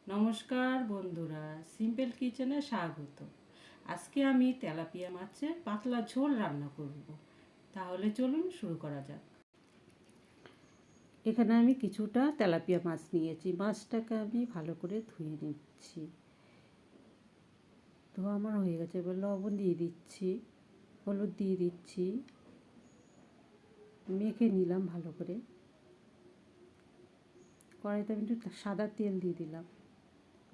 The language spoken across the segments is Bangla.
নমস্কার বন্ধুরা, সিম্পল কিচেনে স্বাগত। আজকে আমি তেলাপিয়া মাছের পাতলা ঝোল রান্না করব। তাহলে চলুন শুরু করা যাক। এখানে আমি কিছুটা তেলাপিয়া মাছ নিয়েছি। মাছটাকে আমি ভালো করে ধুয়ে নিচ্ছি। ধোয়া আমার হয়ে গেছে। এবার লবণ দিয়ে দিচ্ছি, হলুদ দিয়ে দিচ্ছি, মেখে নিলাম ভালো করে। কড়াইতে আমি একটু সাদা তেল দিয়ে দিলাম।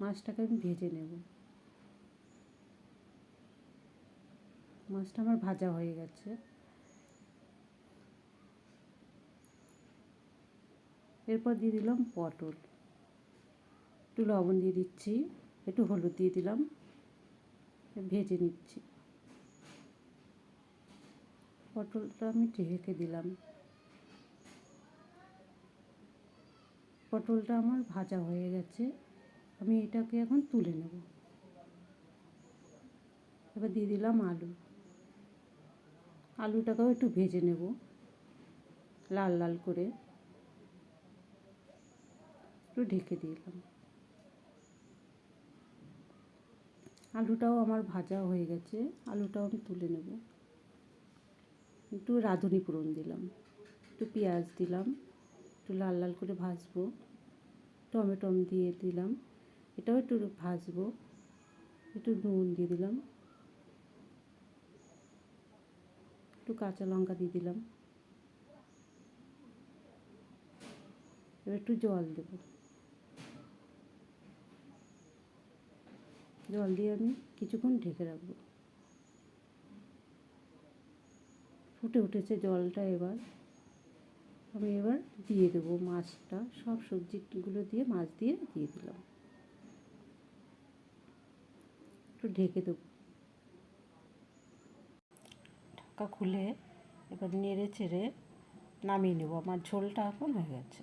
মাছটাকে আমি ভেজে নেব। মাছটা আমার ভাজা হয়ে গেছে। এরপর দিয়ে দিলাম পটল, একটু লবণ দিয়ে দিচ্ছি, একটু হলুদ দিয়ে দিলাম, ভেজে নিচ্ছি। পটলটা আমি ঢেকে দিলাম। পটলটা আমার ভাজা হয়ে গেছে। আমি এটাকে এখন তুলে নেব। এবার দিয়ে দিলাম আলু। আলুটাকেও একটু ভেজে নেব লাল লাল করে। একটু ঢেকে দিলাম। আলুটাও আমার ভাজা হয়ে গেছে। আলুটাও আমি তুলে নেব। একটু রাঁধুনি ফোড়ন দিলাম, একটু পেঁয়াজ দিলাম, একটু লাল লাল করে ভাজবো। টমেটো দিয়ে দিলাম, এটাও একটু ভাজবো। একটু নুন দিয়ে দিলাম, একটু কাঁচা লঙ্কা দিয়ে দিলাম। এবার একটু জল দেব। জল দিয়ে আমি কিছুক্ষণ ঢেকে রাখবো। ফুটে উঠেছে জলটা। এবার আমি দিয়ে দেবো মাছটা। সব সবজিগুলো দিয়ে মাছ দিয়ে দিলাম। একটু ঢেকে দেবো। ঢাকা খুলে এবার নেড়ে চেড়ে নামিয়ে নেব। আমার ঝোলটা এখন হয়ে গেছে।